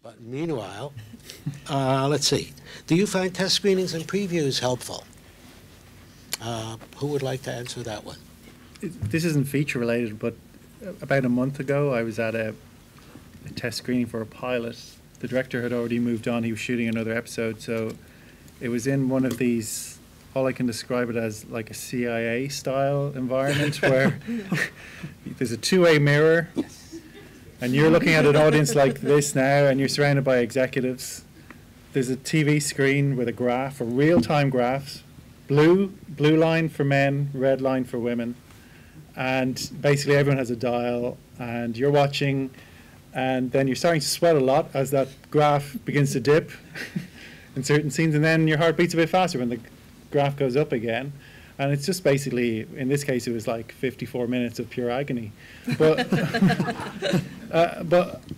But meanwhile, let's see. Do you find test screenings and previews helpful? Who would like to answer that one? This isn't feature related, but about a month ago I was at a test screening for a pilot. The director had already moved on. He was shooting another episode, so it was in one of these, all I can describe it as like a CIA style environment where there's a two-way mirror and you're looking at an audience like this now and you're surrounded by executives. There's a TV screen with a graph, a real-time graphs, blue line for men, red line for women, and basically everyone has a dial and you're watching, and then you're starting to sweat a lot as that graph begins to dip in certain scenes, and then your heart beats a bit faster when the graph goes up again. And it's just basically, in this case, it was like 54 minutes of pure agony. But,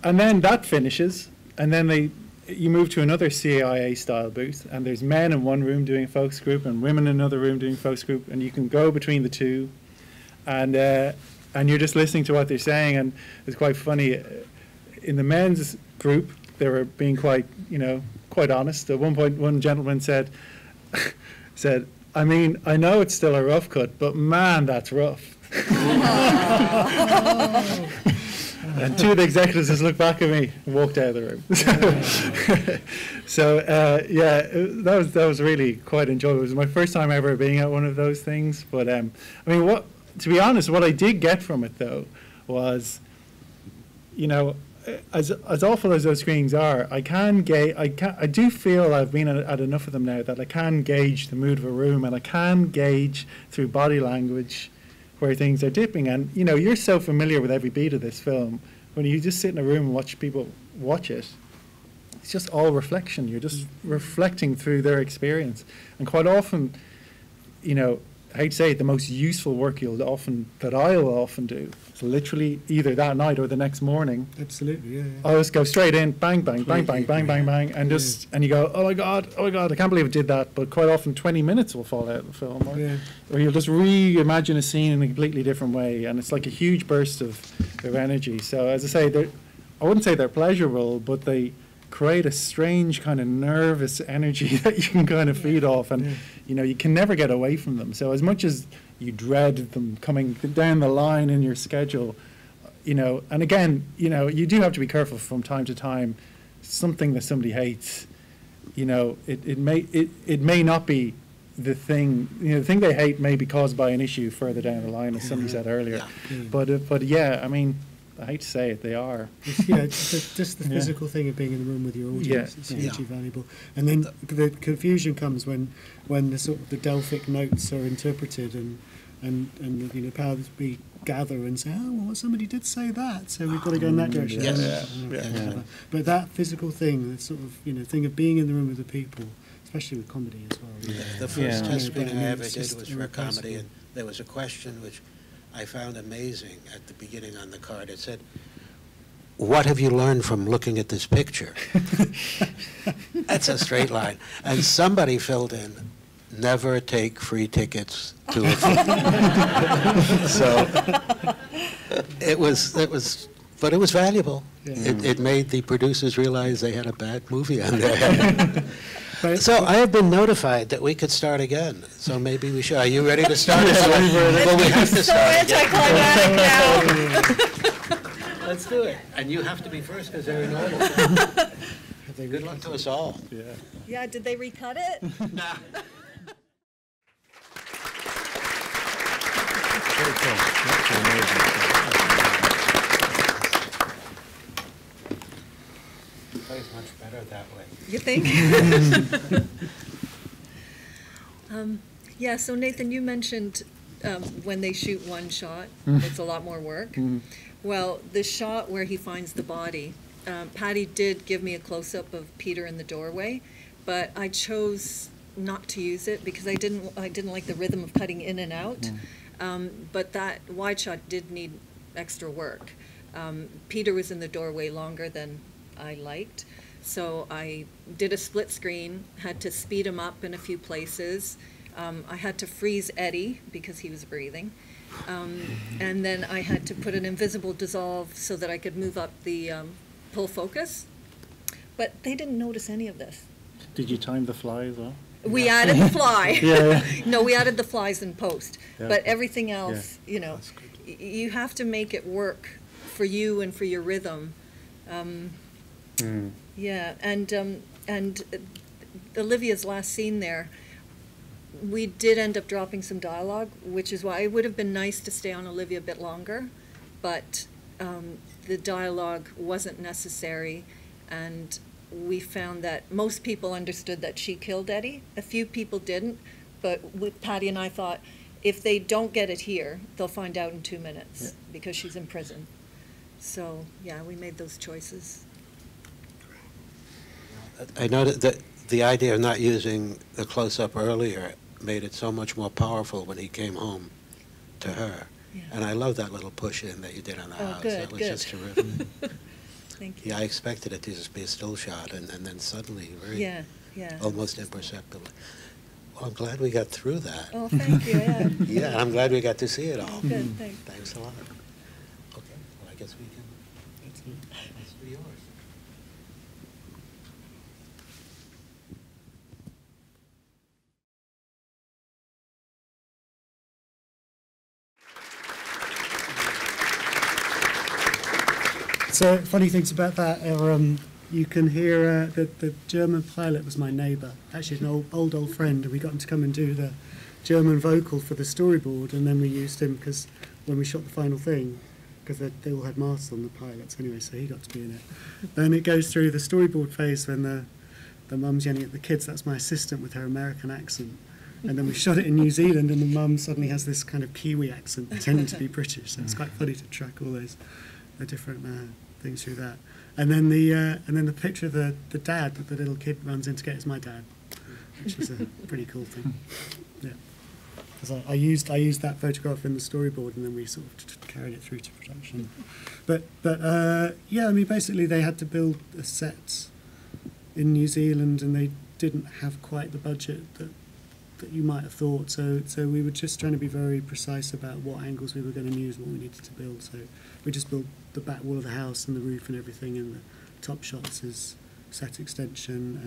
and then that finishes, and then you move to another CIA-style booth, and there's men in one room doing a focus group and women in another room doing a focus group, and you can go between the two, and you're just listening to what they're saying, and it's quite funny. In the men's group, they were being quite honest. At one point, one gentleman said, I mean, I know it's still a rough cut, but man, that's rough. And two of the executives just looked back at me and walked out of the room. So yeah, that was really quite enjoyable. It was my first time ever being at one of those things. But I mean, to be honest, what I did get from it though was, as awful as those screenings are, I do feel I've been at enough of them now that I can gauge the mood of a room, and I can gauge through body language where things are dipping. And you're so familiar with every beat of this film. When you just sit in a room and watch people watch it, it's just all reflection. You're just reflecting through their experience. And quite often, I hate to say it, the most useful work I'll often do is literally either that night or the next morning. Absolutely, yeah. I'll just go straight in, bang, bang, bang, bang, bang, bang, bang, and and you go, oh my god, I can't believe I did that. But quite often 20 minutes will fall out of the film, or you'll just reimagine a scene in a completely different way, and it's like a huge burst of energy. So as I say, I wouldn't say they're pleasurable, but they create a strange kind of nervous energy that you can kind of feed off, and you can never get away from them. So as much as you dread them coming down the line in your schedule, and again, you do have to be careful from time to time. Something that somebody hates, it may not be the thing. The thing they hate may be caused by an issue further down the line, as somebody said earlier. But yeah, I mean, I hate to say it, they are. Just the physical thing of being in the room with your audience is hugely valuable. And then the confusion comes when the sort of the Delphic notes are interpreted, and powers we gather and say, oh, well, somebody did say that, so we've got to go in that direction. But that physical thing, the sort of thing of being in the room with the people, especially with comedy as well. The first test screening I ever did was for a comedy, and there was a question which I found amazing at the beginning on the card. It said, what have you learned from looking at this picture? That's a straight line. And somebody filled in, never take free tickets to a film. So it was valuable. It made the producers realize they had a bad movie on their hands. So I have been notified that we could start again. So maybe we should. Are you ready to start? Well, we have to start again. Let's do it. And you have to be first because they're in order. Good luck to us all. Yeah, did they recut it? Nah. Very cool. That's amazing. It's much better that way. You think? Yeah, so Nathan, you mentioned when they shoot one shot, it's a lot more work. Well, the shot where he finds the body, Patty did give me a close-up of Peter in the doorway, but I chose not to use it because I didn't like the rhythm of cutting in and out. But that wide shot did need extra work. Peter was in the doorway longer than I liked, so I did a split screen, had to speed him up in a few places. I had to freeze Eddie because he was breathing, and then I had to put an invisible dissolve so that I could move up the pull focus. But they didn't notice any of this. Did you time the fly as well? We added the fly. Yeah. No, we added the flies in post. Yeah. But everything else, you know, you have to make it work for you and for your rhythm. Yeah, and Olivia's last scene there, we did end up dropping some dialogue, which is why it would have been nice to stay on Olivia a bit longer, but the dialogue wasn't necessary, and we found that most people understood that she killed Eddie. A few people didn't, but Patty and I thought, if they don't get it here, they'll find out in 2 minutes because she's in prison. So, yeah, we made those choices. I noted that the idea of not using the close-up earlier made it so much more powerful when he came home to her. Yeah. And I love that little push-in that you did on the house. Good, that was good. just terrific. Thank you. Yeah, I expected it to just be a still shot, and then suddenly, Yeah. almost imperceptibly. Well, I'm glad we got through that. Oh, thank you, yeah. Yeah, I'm glad we got to see it all. Good, thanks. Thanks a lot. Okay, well, I guess we can, let's do yours. So funny things about that are you can hear the German pilot was my neighbour, actually an old friend, and we got him to come and do the German vocal for the storyboard, and then we used him because when we shot the final thing, because they all had masks on, the pilots anyway, so he got to be in it. Then it goes through the storyboard phase when the mum's yelling at the kids. That's my assistant with her American accent. And then we shot it in New Zealand, and the mum suddenly has this kind of Kiwi accent, pretending to be British. So it's quite funny to track all those the different things through that. And then the picture of the dad that the little kid runs in to get is my dad, which is a pretty cool thing. Yeah, because I used that photograph in the storyboard, and then we sort of carried it through to production. But yeah, I mean, basically they had to build a set in New Zealand, and they didn't have quite the budget that you might have thought. So we were just trying to be very precise about what angles we were going to use, what we needed to build. So we just built the back wall of the house and the roof and everything, and the top shots is set extension,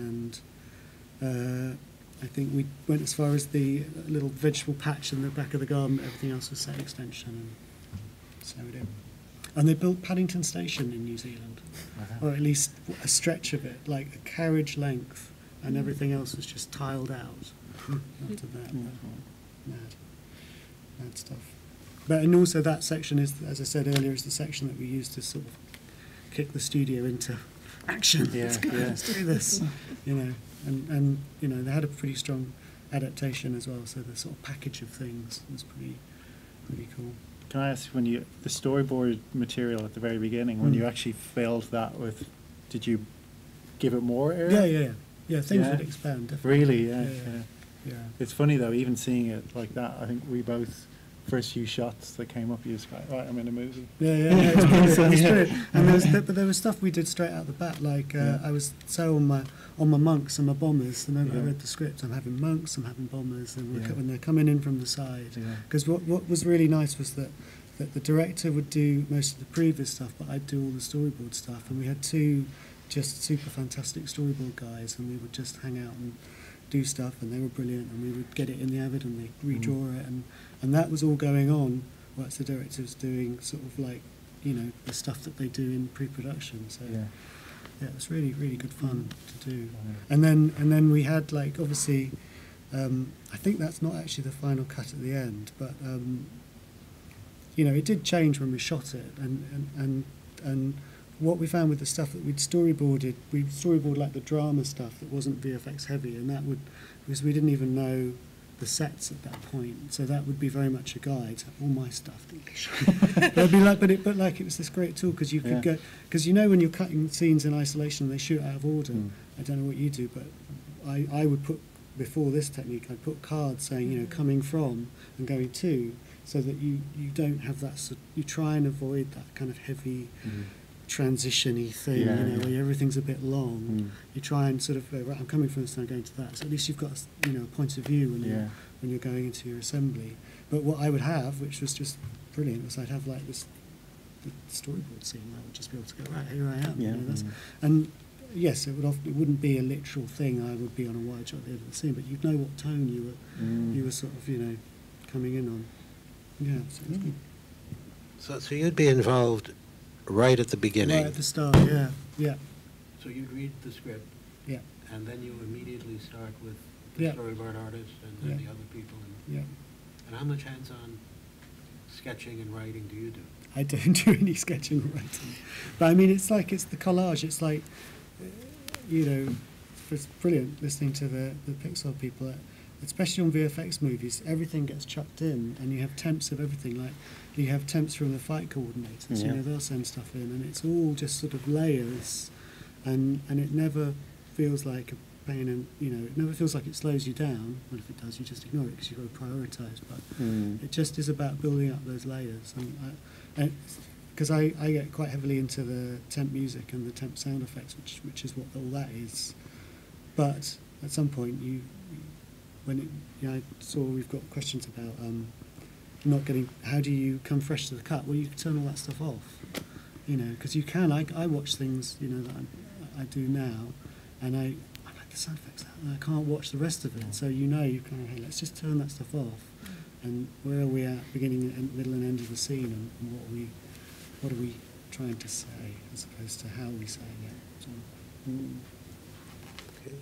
and I think we went as far as the little vegetable patch in the back of the garden. Everything else was set extension, and so we did. And they built Paddington Station in New Zealand, or at least a stretch of it, like a carriage length, and everything else was just tiled out. After that, mad stuff. But and also that section is, as I said earlier, is the section that we used to sort of kick the studio into action. Yeah, Let's do this, you know. And you know, they had a pretty strong adaptation as well. So the sort of package of things was pretty cool. Can I ask, when the storyboard material at the very beginning, when you actually filled that with, did you give it more area? Yeah. Things would expand. Definitely. Really, yeah. Yeah. It's funny though, even seeing it like that. I think we both, first few shots that came up, you just go, right, I'm in a movie. Yeah, it's brilliant. It's brilliant. And but there was stuff we did straight out the bat. Like I was so on my monks and my bombers. The moment I read the script, I'm having monks, I'm having bombers, and when they're coming in from the side. Because what was really nice was that the director would do most of the previous stuff, but I'd do all the storyboard stuff. And we had two just super fantastic storyboard guys, and we would just hang out and do stuff, and they were brilliant, and we would get it in the Avid and they redraw it, and that was all going on whilst the director was doing sort of like, you know, the stuff that they do in pre-production. So yeah, it was really, really good fun to do. And then we had, like, obviously, I think that's not actually the final cut at the end, but you know, it did change when we shot it, and what we found with the stuff that we storyboarded like the drama stuff that wasn't VFX heavy, and that would, because we didn't even know the sets at that point, so that would be very much a guide. All my stuff, it'd be like, but like it was this great tool, because you could go, because you know when you're cutting scenes in isolation and they shoot out of order. I don't know what you do, but I would put, before this technique, I'd put cards saying, you know, coming from and going to, so that you don't have that. You try and avoid that kind of heavy. Transition-y thing, you know, where everything's a bit long. You try and sort of go, right, I'm coming from this and I'm going to that. So at least you've got, you know, a point of view when you're going into your assembly. But what I would have, which was just brilliant, was I'd have like this the storyboard scene. I would just be able to go, right, here I am. You know, and yes, it wouldn't be a literal thing. I would be on a wide shot at the end of the scene, but you'd know what tone you were sort of, coming in on. Yeah, so it's good. So you'd be involved right at the beginning. Right at the start, yeah, yeah. So you'd read the script. Yeah. And then you immediately start with the storyboard artist and then the other people. And how much hands-on sketching and writing do you do? I don't do any sketching or writing. But I mean, it's the collage. It's like, it's brilliant listening to the Pixar people, especially on VFX movies. Everything gets chucked in, and you have temps of everything. Like, you have temps from the fight coordinators. Yeah. They'll send stuff in, and it's all just sort of layers, and it never feels like a pain, and it never feels like it slows you down. Well, if it does, you just ignore it because you've got to prioritise. But it just is about building up those layers, and because I get quite heavily into the temp music and the temp sound effects, which is what all that is. But at some point, I saw we've got questions about not getting. How do you come fresh to the cut? Well, you can turn all that stuff off, because you can. I watch things, that I do now, and I like the sound effects, and I can't watch the rest of it. So you kind of, hey, let's just turn that stuff off, and where are we at, beginning, middle, and end of the scene, and what are we trying to say, as opposed to how are we saying it. So, Okay.